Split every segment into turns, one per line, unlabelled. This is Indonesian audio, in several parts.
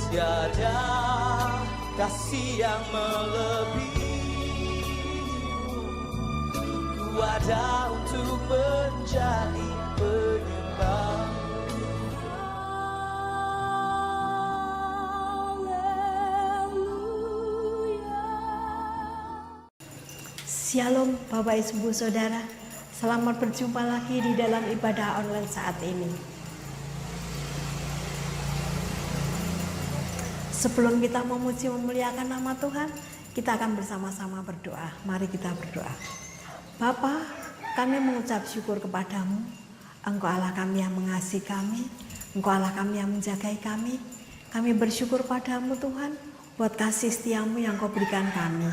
Tiada kasih yang melebihi. Ku ada untuk menjadi penyembah.
Shalom Bapak Ibu Saudara, selamat berjumpa lagi di dalam ibadah online saat ini. Sebelum kita memuji memuliakan nama Tuhan, kita akan bersama-sama berdoa. Mari kita berdoa. Bapa, kami mengucap syukur kepadamu. Engkau Allah kami yang mengasihi kami, Engkau Allah kami yang menjagai kami. Kami bersyukur padamu Tuhan, buat kasih setiamu yang kau berikan kami.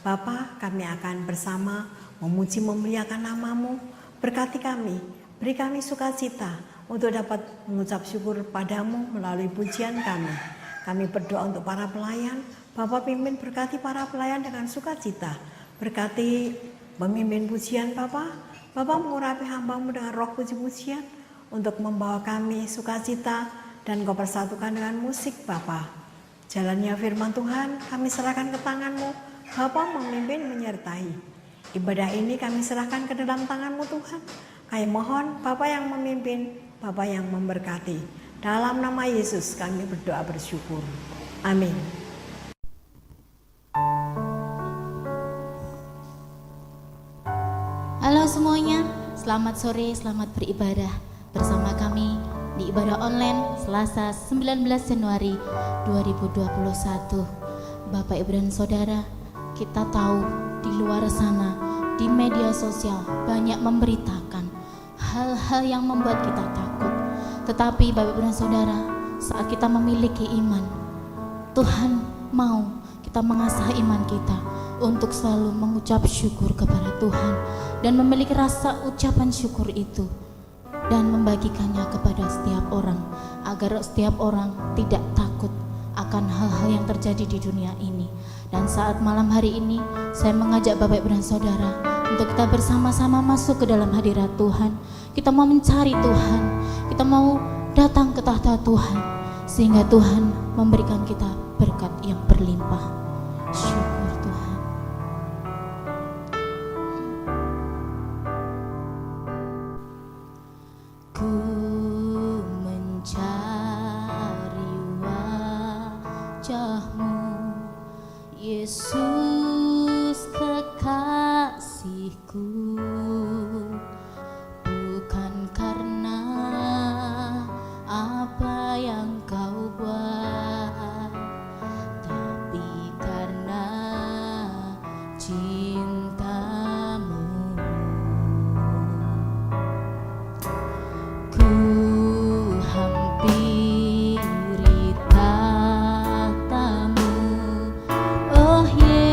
Bapa, kami akan bersama memuji memuliakan namamu. Berkati kami, beri kami sukacita untuk dapat mengucap syukur padamu melalui pujian kami. Kami berdoa untuk para pelayan. Bapa pimpin berkati para pelayan dengan sukacita. Berkati pemimpin pujian Bapa. Bapa mengurapi hamba-Mu dengan roh puji-pujian untuk membawa kami sukacita dan kau persatukan dengan musik Bapa. Jalannya firman Tuhan kami serahkan ke tangan-Mu. Bapa memimpin menyertai. Ibadah ini kami serahkan ke dalam tangan-Mu Tuhan. Kami mohon Bapa yang memimpin, Bapa yang memberkati. Dalam nama Yesus kami berdoa bersyukur. Amin.
Halo semuanya, selamat sore, selamat beribadah bersama kami di ibadah online Selasa 19 Januari 2021. Bapak Ibu dan Saudara, kita tahu di luar sana, di media sosial banyak memberitakan hal-hal yang membuat kita takut. Tetapi Bapak Ibu dan Saudara, saat kita memiliki iman, Tuhan mau kita mengasah iman kita untuk selalu mengucap syukur kepada Tuhan dan memiliki rasa ucapan syukur itu dan membagikannya kepada setiap orang agar setiap orang tidak takut akan hal-hal yang terjadi di dunia ini. Dan saat malam hari ini saya mengajak Bapak Ibu dan Saudara untuk kita bersama-sama masuk ke dalam hadirat Tuhan. Kita mau mencari Tuhan, kita mau datang ke tahta Tuhan sehingga Tuhan memberikan kita berkat yang berlimpah. Syukur Tuhan. Ku mencari wajah-Mu, Yesus kekasihku, bukan karena apa yang Kau buat, tapi karena cinta-Mu. Ku hampiri tahta-Mu, oh Yesus.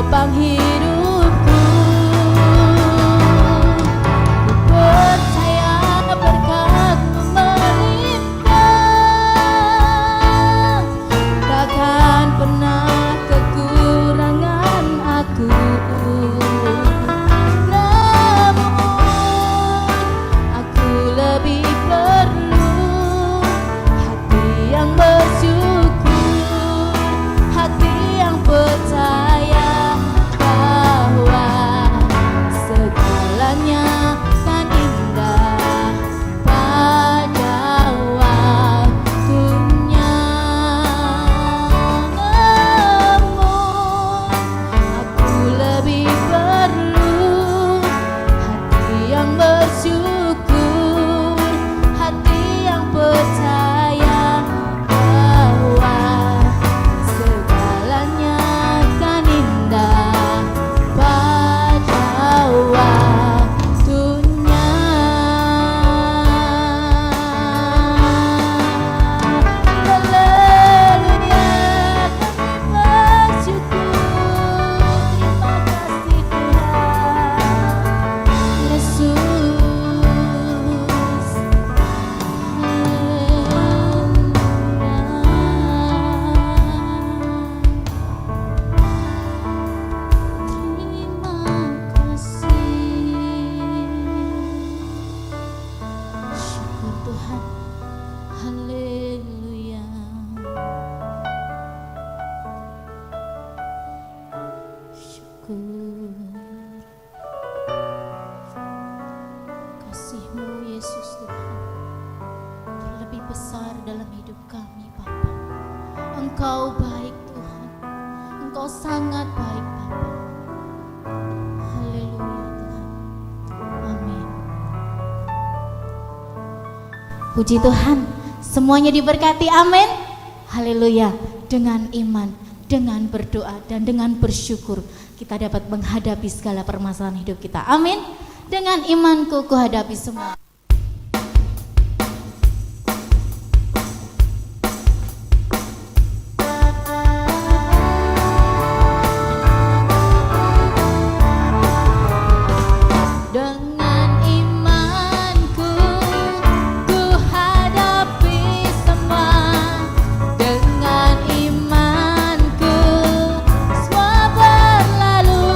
menopang hidupku. Ku percaya berkat-Mu melimpah, takkan pernah kekurangan aku. Namun aku lebih perlu hati yang bersyukur, hati yang percaya bahwa segalanya kan indah pada waktunya. Namun aku lebih perlu hati yang bersyukur, hati yang percaya bahwa segalanya kan indah pada waktunya. Haleluya, kami bersyukur. Terima kasih Tuhan Yesus. Terima kasih. Syukur Tuhan. Haleluya. Syukur. Kasih-Mu Yesus Tuhan terlebih besar dalam hidup kami Bapa. Engkau baik Tuhan, Engkau sangat baik Bapa. Haleluya Tuhan. Amin. Puji Tuhan, semuanya diberkati, amin. Haleluya. Dengan iman, dengan berdoa dan dengan bersyukur kita dapat menghadapi segala permasalahan hidup kita, amin. Dengan imanku kuhadapi semua. Dengan imanku ku hadapi semua. Dengan imanku semua berlalu.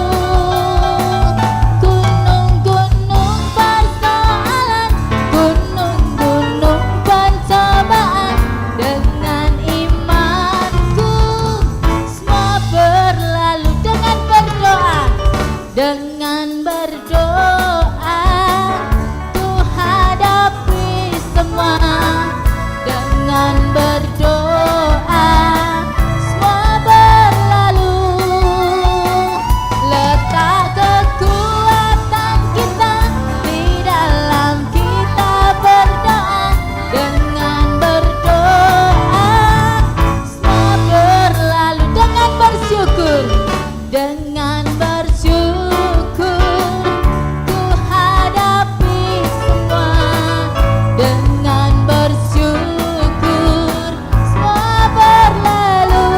Gunung-gunung persoalan, gunung-gunung pencobaan. Dengan imanku semua berlalu. Dengan berdoa, dengan berdoa ku hadapi semua. Dengan berdoa semua berlalu. Letak kekuatan kita di dalam kita berdoa. Dengan berdoa semua berlalu. Dengan bersyukur, dengan bersyukur ku hadapi semua. Dengan bersyukur semua berlalu.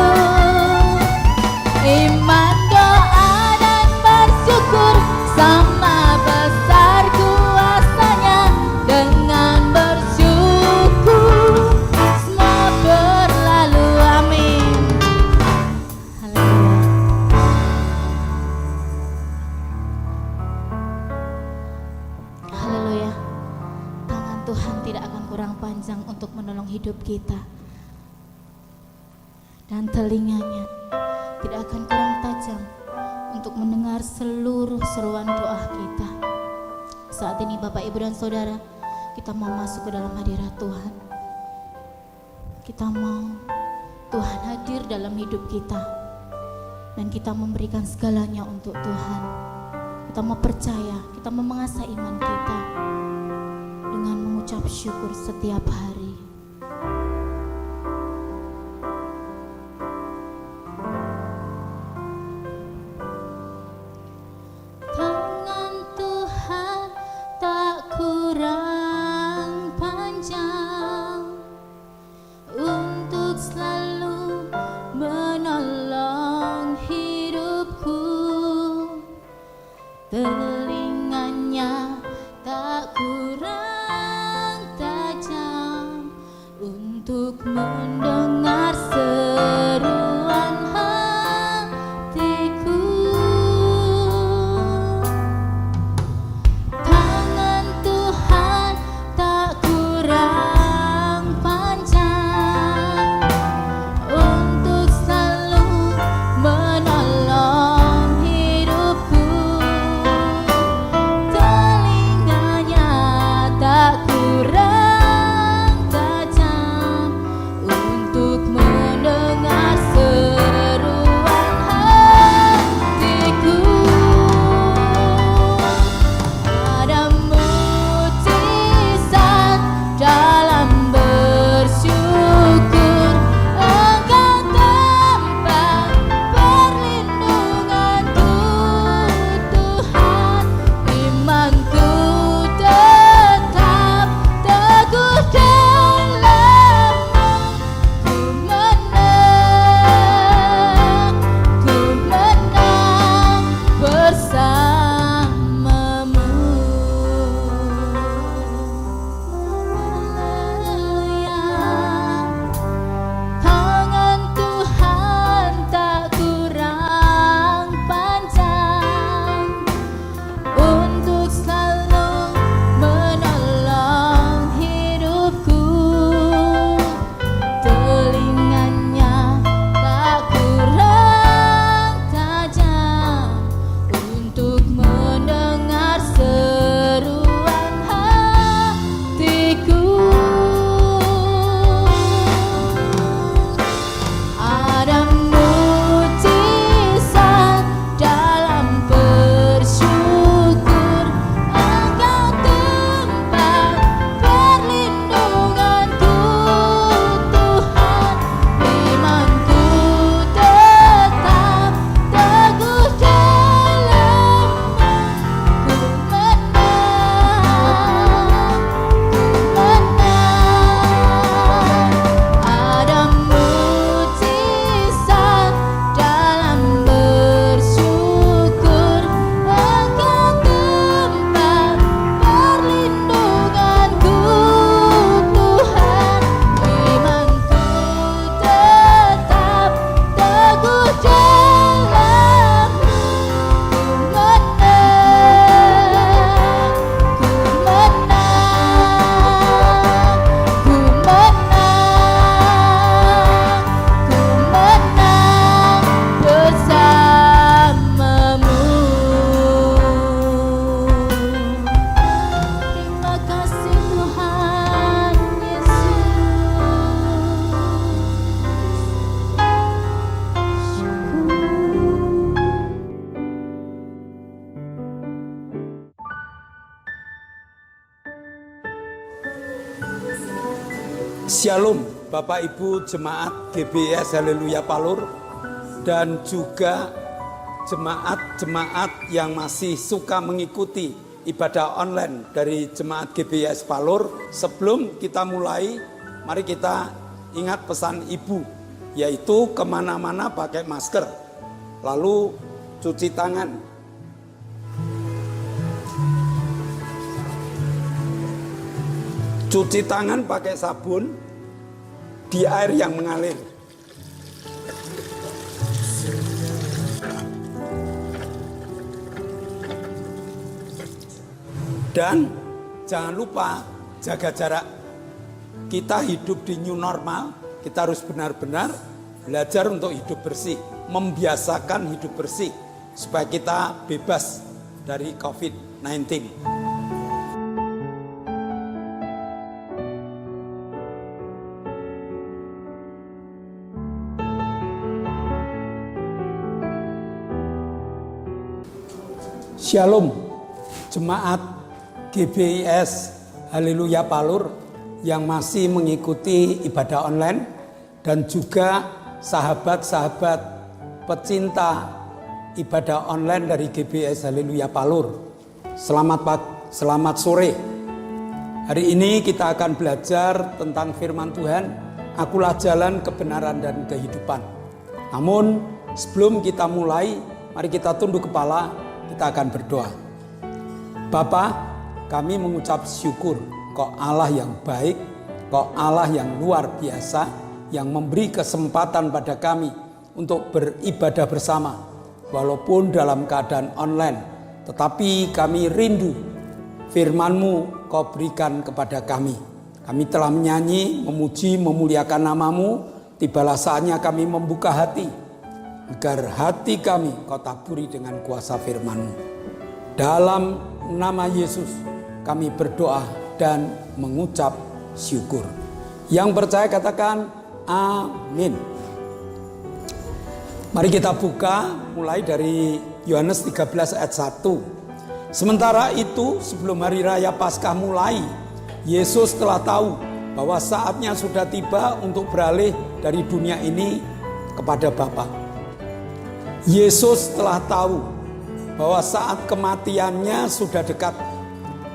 Iman, doa dan bersyukur sama besar kuasanya. Dengan bersyukur semua berlalu, amin. Haleluya. Haleluya. Tangan Tuhan tidak akan kurang panjang untuk menolong hidup kita. Dan telinganya tidak akan kurang tajam untuk mendengar seluruh seruan doa kita. Saat ini Bapak, Ibu dan Saudara, kita mau masuk ke dalam hadirat Tuhan. Kita mau Tuhan hadir dalam hidup kita. Dan kita memberikan segalanya untuk Tuhan. Kita mau percaya, kita mau mengasah iman kita dengan mengucap syukur setiap hari. Tangan Tuhan tak kurang panjang untuk selalu menolong hidupku. telinganya tak kurang tajam untuk mendengar seruan hatiku. Tangan Tuhan tak kurang panjang untuk selalu menolong hidupku. Telinganya tak kurang tajam untuk mendengar seruan hatiku. Ada mujizat dalam bersyukur, Engkau tempat perlindunganku Tuhan. Imanku tetap teguh dalam-Mu. Ku menang bersamamu. Haleluya. Tangan Tuhan tak kurang panjang untuk selalu menolong hidupku. Telinganya tak kurang tajam untuk mendengar seruan hatiku. Ada mujizat dalam bersyukur, Engkau tempat perlindunganku Tuhan. Imanku tetap teguh dalam-Mu. Ku menang. Ada mujizat dalam bersyukur, Engkau tempat perlindunganku Tuhan. Imanku tetap teguh dalam-Mu. Ku menang bersamamu. Terima kasih Tuhan
Shalom Bapak Ibu Jemaat GBS Haleluya Palur dan juga jemaat-jemaat yang masih suka mengikuti ibadah online dari Jemaat GBS Palur. Sebelum kita mulai, mari kita ingat pesan Ibu, yaitu kemana-mana pakai masker, lalu cuci tangan. Cuci tangan pakai sabun di air yang mengalir. Dan jangan lupa jaga jarak. Kita hidup di new normal, kita harus benar-benar belajar untuk hidup bersih, membiasakan hidup bersih supaya kita bebas dari COVID-19. Shalom Jemaat GBS Haleluya Palur yang masih mengikuti ibadah online dan juga sahabat-sahabat pecinta ibadah online dari GBS Haleluya Palur. Selamat sore. Hari ini kita akan belajar tentang firman Tuhan, Akulah jalan, kebenaran, dan kehidupan. Namun sebelum kita mulai, mari kita tunduk kepala, kita akan berdoa. Bapa, kami mengucap syukur, Kau Allah yang baik, Kau Allah yang luar biasa, yang memberi kesempatan pada kami untuk beribadah bersama. Walaupun dalam keadaan online, tetapi kami rindu firman-Mu Kau berikan kepada kami. Kami telah menyanyi, memuji, memuliakan nama-Mu. Tibalah saatnya kami membuka hati, agar hati kami Kau taburi dengan kuasa firman-Mu. Dalam nama Yesus kami berdoa dan mengucap syukur. Yang percaya katakan amin. Mari kita buka mulai dari Yohanes 13 ayat 1. Sementara itu sebelum hari raya Paskah mulai, Yesus telah tahu bahwa saatnya sudah tiba untuk beralih dari dunia ini kepada Bapa. Yesus telah tahu bahwa saat kematiannya sudah dekat.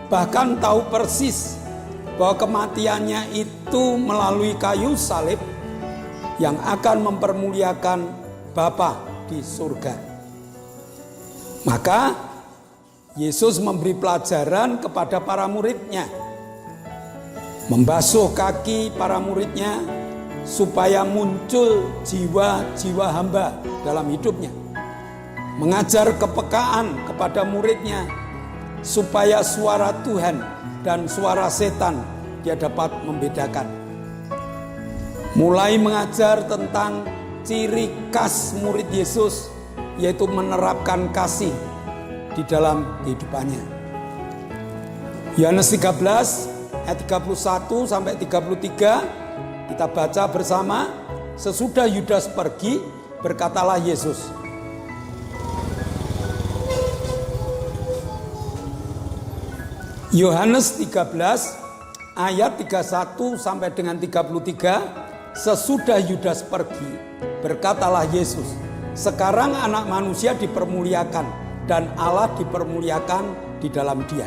Bahkan tahu persis bahwa kematiannya itu melalui kayu salib yang akan mempermuliakan Bapa di surga. Maka Yesus memberi pelajaran kepada para muridnya, membasuh kaki para muridnya supaya muncul jiwa-jiwa hamba dalam hidupnya, mengajar kepekaan kepada muridnya supaya suara Tuhan dan suara setan dia dapat membedakan. Mulai mengajar tentang ciri khas murid Yesus, yaitu menerapkan kasih di dalam kehidupannya. Yohanes 13 ayat 31 sampai 33 kita baca bersama. Sesudah Yudas pergi, berkatalah Yesus, Yohanes 13 ayat 31 sampai dengan 33. Sesudah Yudas pergi, berkatalah Yesus, sekarang anak manusia dipermuliakan dan Allah dipermuliakan di dalam dia.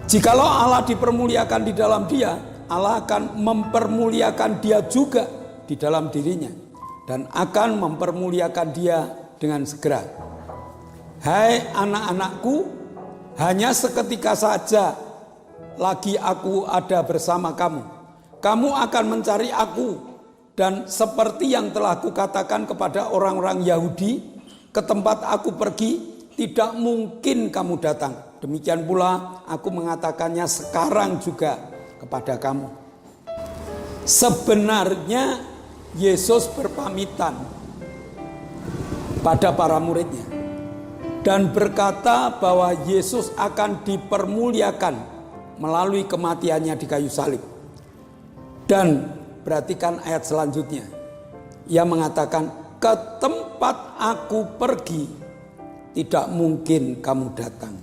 Jikalau Allah dipermuliakan di dalam dia, Allah akan mempermuliakan dia juga di dalam dirinya dan akan mempermuliakan dia dengan segera. Hai anak-anakku, hanya seketika saja lagi aku ada bersama kamu. Kamu akan mencari aku, dan seperti yang telah kukatakan kepada orang-orang Yahudi, ke tempat aku pergi tidak mungkin kamu datang. Demikian pula aku mengatakannya sekarang juga kepada kamu. Sebenarnya Yesus berpamitan pada para muridnya dan berkata bahwa Yesus akan dipermuliakan melalui kematiannya di kayu salib. Dan perhatikan ayat selanjutnya. Ia mengatakan, ke tempat aku pergi tidak mungkin kamu datang.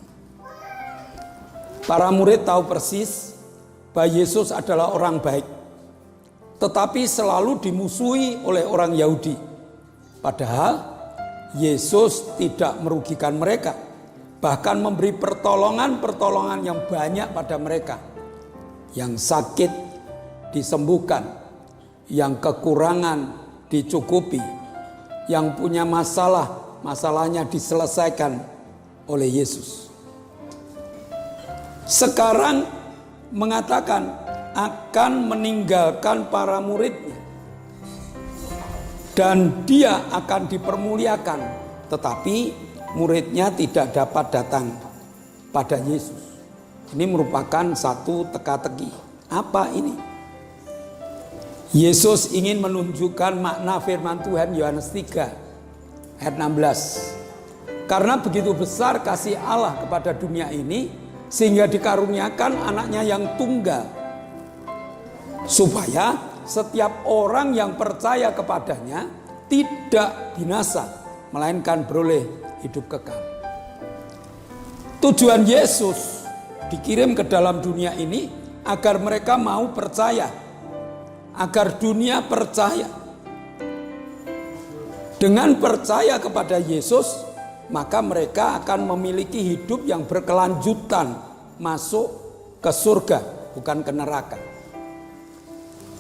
Para murid tahu persis bahwa Yesus adalah orang baik, tetapi selalu dimusuhi oleh orang Yahudi. Padahal Yesus tidak merugikan mereka, bahkan memberi pertolongan-pertolongan yang banyak pada mereka. Yang sakit disembuhkan, yang kekurangan dicukupi, yang punya masalah, masalahnya diselesaikan oleh Yesus. Sekarang mengatakan akan meninggalkan para muridnya dan dia akan dipermuliakan, tetapi muridnya tidak dapat datang pada Yesus. Ini merupakan satu teka-teki. Apa ini? Yesus ingin menunjukkan makna firman Tuhan Yohanes 3 ayat 16. Karena begitu besar kasih Allah kepada dunia ini, sehingga dikaruniakan anaknya yang tunggal, supaya setiap orang yang percaya kepadanya tidak binasa, melainkan beroleh hidup kekal. Tujuan Yesus dikirim ke dalam dunia ini agar mereka mau percaya, agar dunia percaya. Dengan percaya kepada Yesus, maka mereka akan memiliki hidup yang berkelanjutan, masuk ke surga, bukan ke neraka.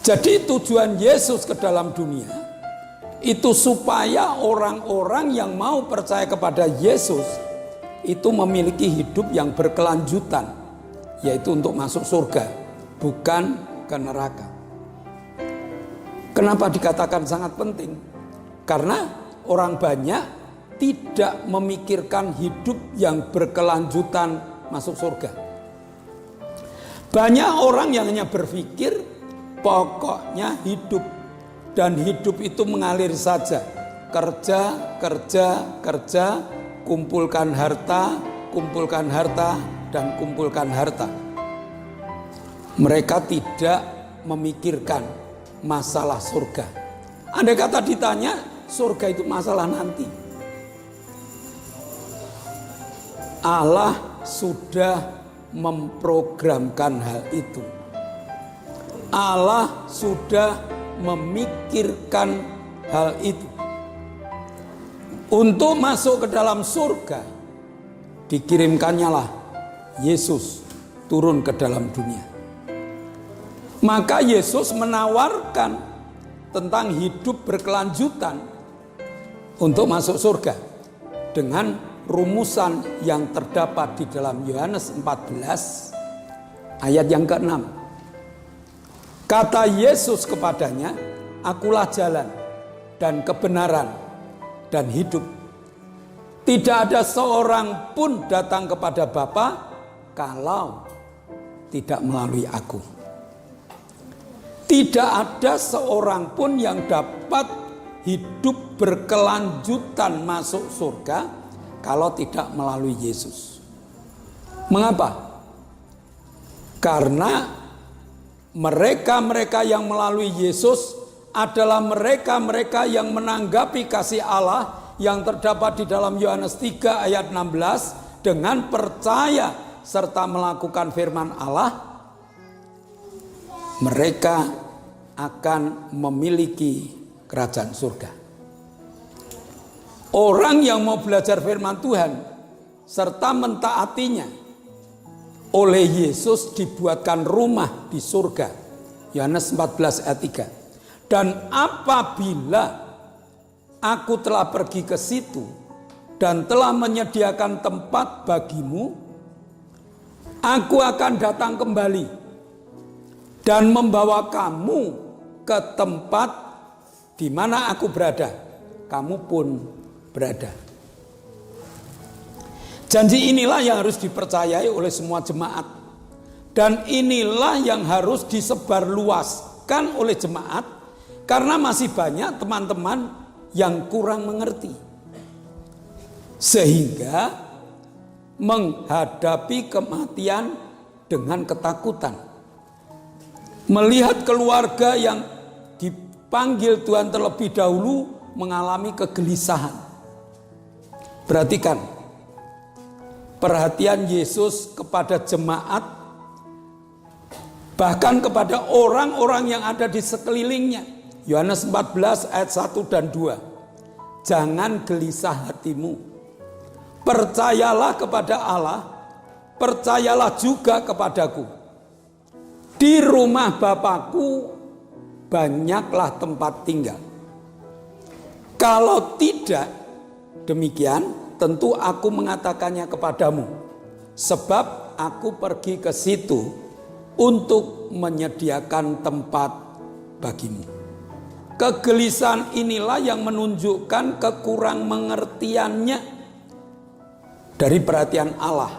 Jadi tujuan Yesus ke dalam dunia itu supaya orang-orang yang mau percaya kepada Yesus itu memiliki hidup yang berkelanjutan, yaitu untuk masuk surga, bukan ke neraka. Kenapa dikatakan sangat penting? Karena orang banyak tidak memikirkan hidup yang berkelanjutan masuk surga. Banyak orang yang hanya berpikir pokoknya hidup, dan hidup itu mengalir saja. Kerja, kerja, kerja, kumpulkan harta, dan kumpulkan harta. Mereka tidak memikirkan masalah surga. Andai kata ditanya, surga itu masalah nanti. Allah sudah memprogramkan hal itu. Allah sudah memikirkan hal itu. Untuk masuk ke dalam surga, dikirimkannya lah Yesus turun ke dalam dunia. Maka Yesus menawarkan tentang hidup berkelanjutan untuk masuk surga dengan rumusan yang terdapat di dalam Yohanes 14 ayat yang ke-6. Kata Yesus kepadanya, "Akulah jalan dan kebenaran dan hidup. Tidak ada seorang pun datang kepada Bapa kalau tidak melalui aku." Tidak ada seorang pun yang dapat hidup berkelanjutan masuk surga kalau tidak melalui Yesus. Mengapa? Karena mereka-mereka yang melalui Yesus adalah mereka-mereka yang menanggapi kasih Allah yang terdapat di dalam Yohanes 3 ayat 16 dengan percaya serta melakukan firman Allah. Mereka akan memiliki kerajaan surga. Orang yang mau belajar firman Tuhan serta mentaatinya, oleh Yesus dibuatkan rumah di surga. Yohanes 14 ayat 3. Dan apabila aku telah pergi ke situ dan telah menyediakan tempat bagimu, aku akan datang kembali dan membawa kamu ke tempat di mana aku berada, kamu pun berada. Janji inilah yang harus dipercayai oleh semua jemaat, dan inilah yang harus disebarluaskan oleh jemaat, karena masih banyak teman-teman yang kurang mengerti, sehingga menghadapi kematian dengan ketakutan. Melihat keluarga yang dipanggil Tuhan terlebih dahulu mengalami kegelisahan. Perhatikan perhatian Yesus kepada jemaat, bahkan kepada orang-orang yang ada di sekelilingnya. Yohanes 14 ayat 1 dan 2. Jangan gelisah hatimu. Percayalah kepada Allah, percayalah juga kepadaku. Di rumah Bapakku banyaklah tempat tinggal. Kalau tidak demikian, tentu aku mengatakannya kepadamu, sebab aku pergi ke situ untuk menyediakan tempat bagimu. Kegelisahan inilah yang menunjukkan kekurang mengertiannya dari perhatian Allah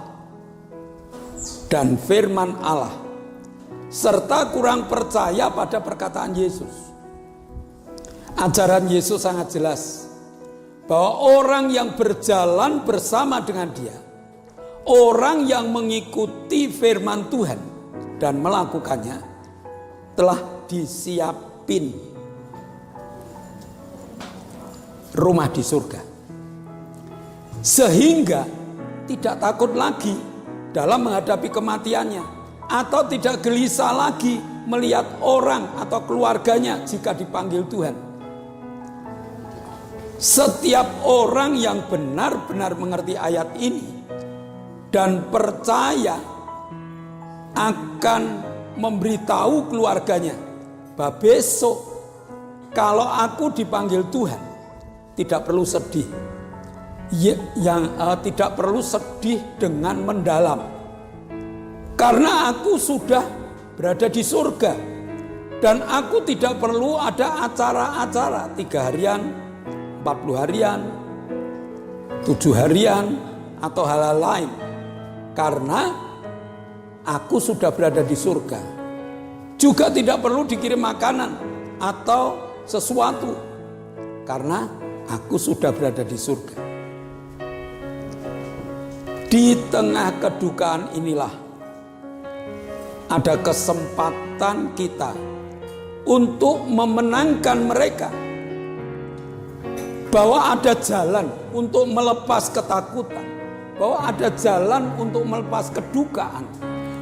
dan firman Allah, serta kurang percaya pada perkataan Yesus. Ajaran Yesus sangat jelas bahwa orang yang berjalan bersama dengan Dia, orang yang mengikuti firman Tuhan dan melakukannya, telah disiapin rumah di surga, sehingga tidak takut lagi dalam menghadapi kematiannya, atau tidak gelisah lagi melihat orang atau keluarganya jika dipanggil Tuhan. Setiap orang yang benar-benar mengerti ayat ini dan percaya akan memberitahu keluarganya bahwa besok kalau aku dipanggil Tuhan, tidak perlu sedih, yang tidak perlu sedih dengan mendalam. Karena aku sudah berada di surga. Dan aku tidak perlu ada acara-acara 3 harian, 40 harian, 7 harian, atau hal-hal lain. Karena aku sudah berada di surga. Juga tidak perlu dikirim makanan atau sesuatu. Karena aku sudah berada di surga. Di tengah kedukaan inilah ada kesempatan kita untuk memenangkan mereka. Bahwa ada jalan untuk melepas ketakutan. Bahwa ada jalan untuk melepas kedukaan.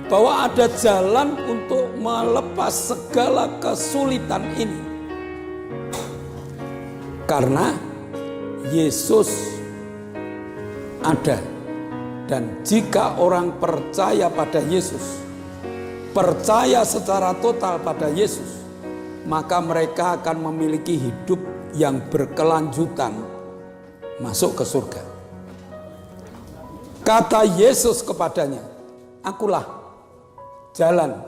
Bahwa ada jalan untuk melepas segala kesulitan ini. Karena Yesus ada. Dan jika orang percaya pada Yesus, percaya secara total pada Yesus, maka mereka akan memiliki hidup yang berkelanjutan masuk ke surga. Kata Yesus kepadanya, akulah jalan,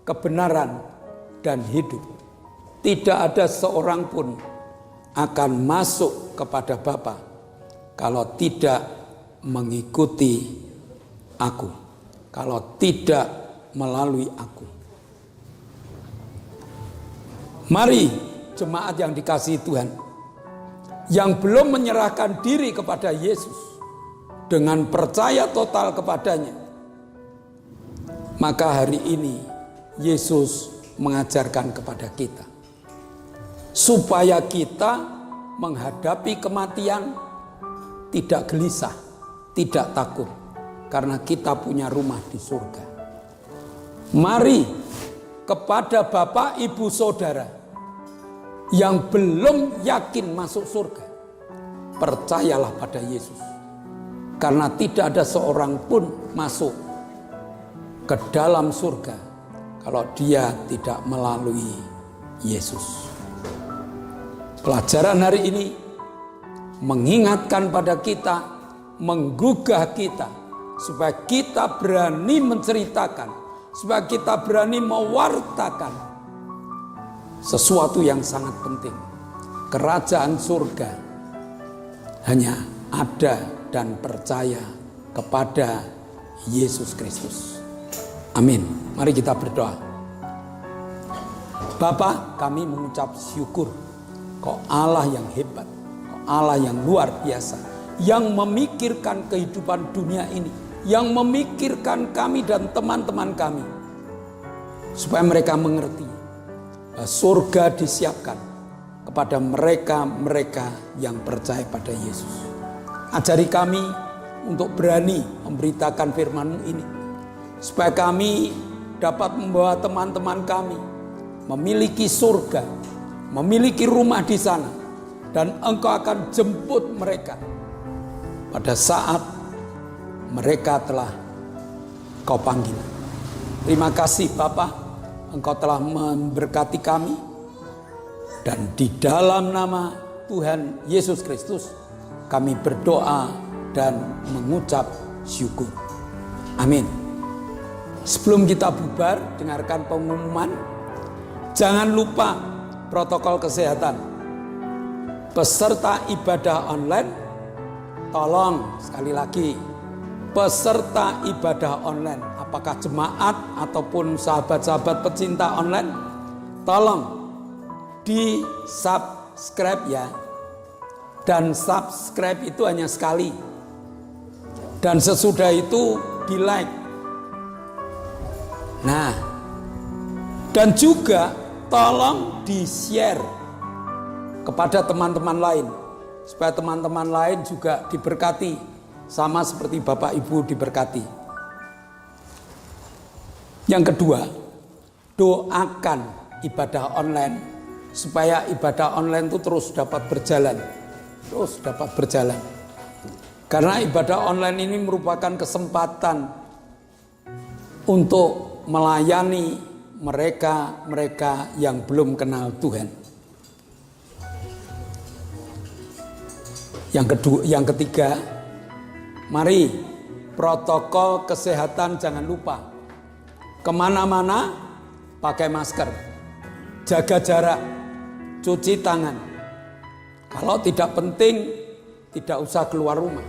kebenaran, dan hidup. Tidak ada seorang pun akan masuk kepada Bapa kalau tidak mengikuti aku, kalau tidak melalui aku. Mari jemaat yang dikasihi Tuhan, yang belum menyerahkan diri kepada Yesus dengan percaya total kepadanya, maka hari ini Yesus mengajarkan kepada kita supaya kita menghadapi kematian tidak gelisah, tidak takut, karena kita punya rumah di surga. Mari kepada Bapak, Ibu, Saudara yang belum yakin masuk surga, percayalah pada Yesus. Karena tidak ada seorang pun masuk ke dalam surga kalau dia tidak melalui Yesus. Pelajaran hari ini mengingatkan pada kita, menggugah kita, supaya kita berani menceritakan, supaya kita berani mewartakan sesuatu yang sangat penting. Kerajaan surga hanya ada dan percaya kepada Yesus Kristus. Amin. Mari kita berdoa. Bapa, kami mengucap syukur. Kau Allah yang hebat, Kau Allah yang luar biasa, yang memikirkan kehidupan dunia ini, yang memikirkan kami dan teman-teman kami, supaya mereka mengerti bahwa surga disiapkan kepada mereka-mereka yang percaya pada Yesus. Ajari kami untuk berani memberitakan firman-Mu ini, supaya kami dapat membawa teman-teman kami memiliki surga, memiliki rumah di sana, dan Engkau akan jemput mereka pada saat mereka telah Kau panggil. Terima kasih Bapa, Engkau telah memberkati kami, dan di dalam nama Tuhan Yesus Kristus kami berdoa dan mengucap syukur. Amin. Sebelum kita bubar, dengarkan pengumuman. Jangan lupa protokol kesehatan. Peserta ibadah online, tolong sekali lagi, peserta ibadah online, apakah jemaat ataupun sahabat-sahabat pecinta online, tolong di subscribe ya. Dan subscribe itu hanya sekali. Dan sesudah itu di like. Nah, dan juga tolong di share kepada teman-teman lain, supaya teman-teman lain juga diberkati sama seperti Bapak Ibu diberkati. Yang kedua, doakan ibadah online supaya ibadah online itu terus dapat berjalan. Karena ibadah online ini merupakan kesempatan untuk melayani mereka yang belum kenal Tuhan. Yang ketiga, mari protokol kesehatan jangan lupa. Kemana-mana pakai masker, jaga jarak, cuci tangan. Kalau tidak penting, tidak usah keluar rumah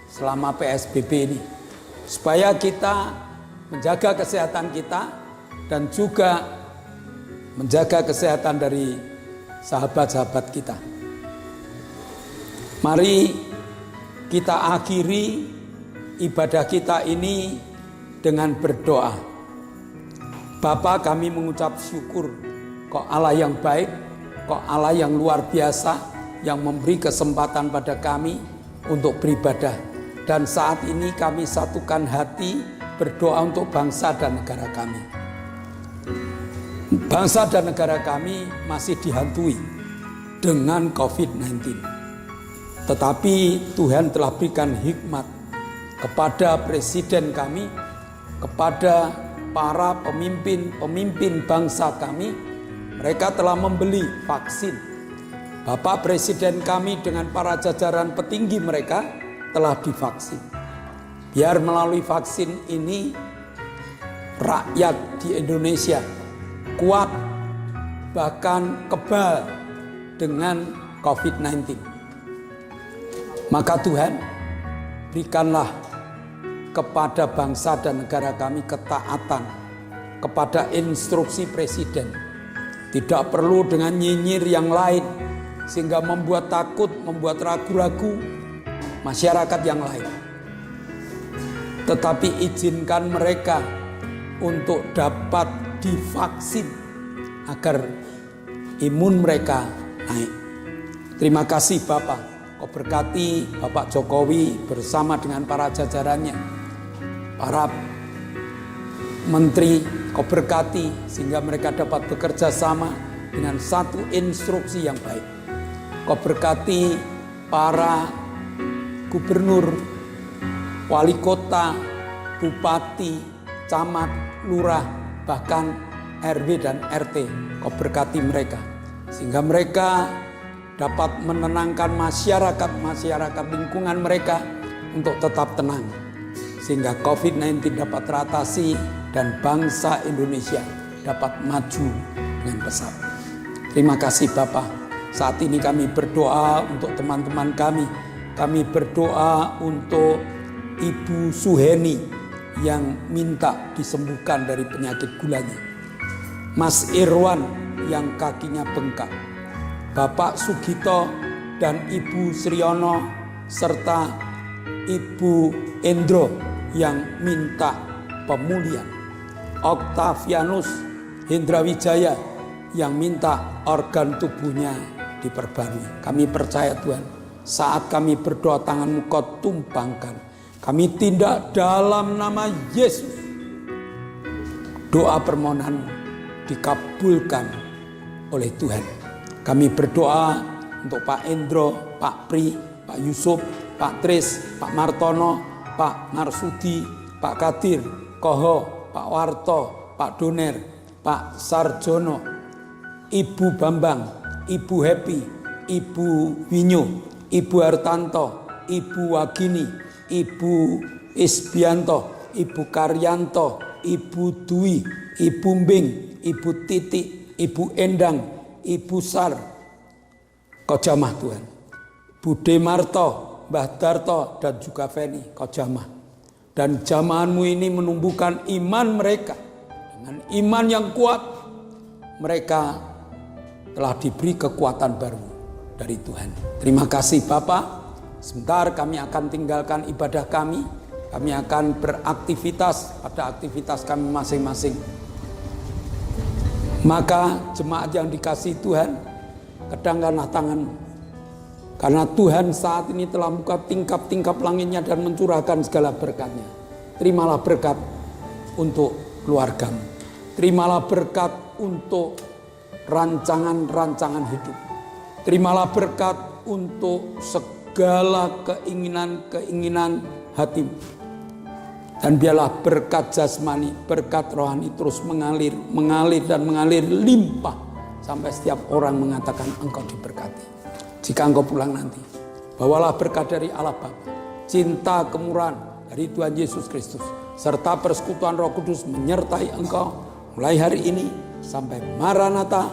selama PSBB ini. Supaya kita menjaga kesehatan kita dan juga menjaga kesehatan dari sahabat-sahabat kita. Mari kita akhiri ibadah kita ini dengan berdoa. Bapa, kami mengucap syukur, Kau Allah yang baik, Kau Allah yang luar biasa, yang memberi kesempatan pada kami untuk beribadah. Dan saat ini kami satukan hati berdoa untuk bangsa dan negara kami. Bangsa dan negara kami masih dihantui dengan COVID-19. Tetapi Tuhan telah berikan hikmat kepada presiden kami, kepada para pemimpin bangsa kami. Mereka telah membeli vaksin. Bapak Presiden kami dengan para jajaran petinggi mereka telah divaksin. Biar melalui vaksin ini rakyat di Indonesia kuat, bahkan kebal dengan COVID-19. Maka Tuhan, berikanlah kepada bangsa dan negara kami ketaatan kepada instruksi Presiden. Tidak perlu dengan nyinyir yang lain sehingga membuat takut, membuat ragu-ragu masyarakat yang lain. Tetapi izinkan mereka untuk dapat divaksin agar imun mereka naik. Terima kasih Bapak. Kau berkati Bapak Jokowi bersama dengan para jajarannya, para menteri, Kau berkati sehingga mereka dapat bekerja sama dengan satu instruksi yang baik. Kau berkati para gubernur, wali kota, bupati, camat, lurah, bahkan RW dan RT. Kau berkati mereka sehingga mereka dapat menenangkan masyarakat lingkungan mereka untuk tetap tenang. Sehingga COVID-19 dapat teratasi dan bangsa Indonesia dapat maju dengan pesat. Terima kasih Bapak. Saat ini kami berdoa untuk teman-teman kami. Kami berdoa untuk Ibu Suheni yang minta disembuhkan dari penyakit gulanya. Mas Irwan yang kakinya bengkak. Bapak Sugito dan Ibu Sriono serta Ibu Endro yang minta pemulihan. Octavianus Hendrawijaya yang minta organ tubuhnya diperbarui. Kami percaya Tuhan, saat kami berdoa tangan-Mu Kau tumpangkan. Kami tindak dalam nama Yesus. Doa permohonan dikabulkan oleh Tuhan. Kami berdoa untuk Pak Endro, Pak Pri, Pak Yusuf, Pak Tris, Pak Martono, Pak Marsudi, Pak Kadir, Koho, Pak Warto, Pak Doner, Pak Sarjono, Ibu Bambang, Ibu Happy, Ibu Winyo, Ibu Hartanto, Ibu Wagini, Ibu Isbianto, Ibu Karyanto, Ibu Dwi, Ibu Mbing, Ibu Titik, Ibu Endang, Ibu Sar. Kau jamah Tuhan. Bude Marto, Mbah Darto dan juga Feni, Kau jamah. Dan jamahan-Mu ini menumbuhkan iman mereka. Dengan iman yang kuat, mereka telah diberi kekuatan baru dari Tuhan. Terima kasih Bapak. Sebentar kami akan tinggalkan ibadah kami. Kami akan beraktivitas pada aktivitas kami masing-masing. Maka jemaat yang dikasihi Tuhan, kedangkanlah tanganmu. Karena Tuhan saat ini telah buka tingkap-tingkap langitnya dan mencurahkan segala berkatnya. Terimalah berkat untuk keluargamu. Terimalah berkat untuk rancangan-rancangan hidup. Terimalah berkat untuk segala keinginan-keinginan hatimu. Dan biarlah berkat jasmani, berkat rohani terus mengalir dan mengalir limpah. Sampai setiap orang mengatakan engkau diberkati. Jika engkau pulang nanti, bawalah berkat dari Allah Bapa, cinta kemurahan dari Tuhan Yesus Kristus, serta persekutuan Roh Kudus menyertai engkau mulai hari ini sampai Maranatha,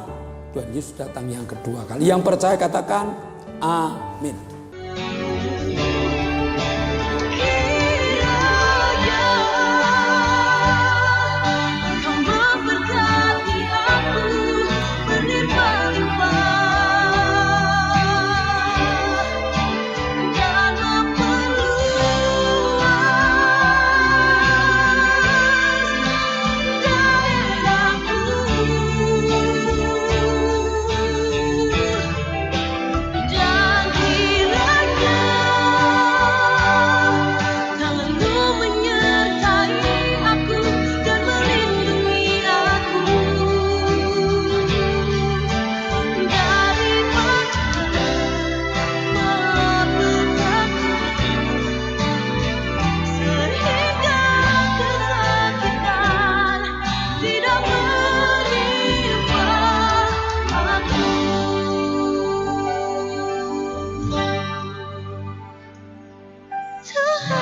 Tuhan Yesus datang yang kedua kali. Yang percaya katakan amin.
Tuhan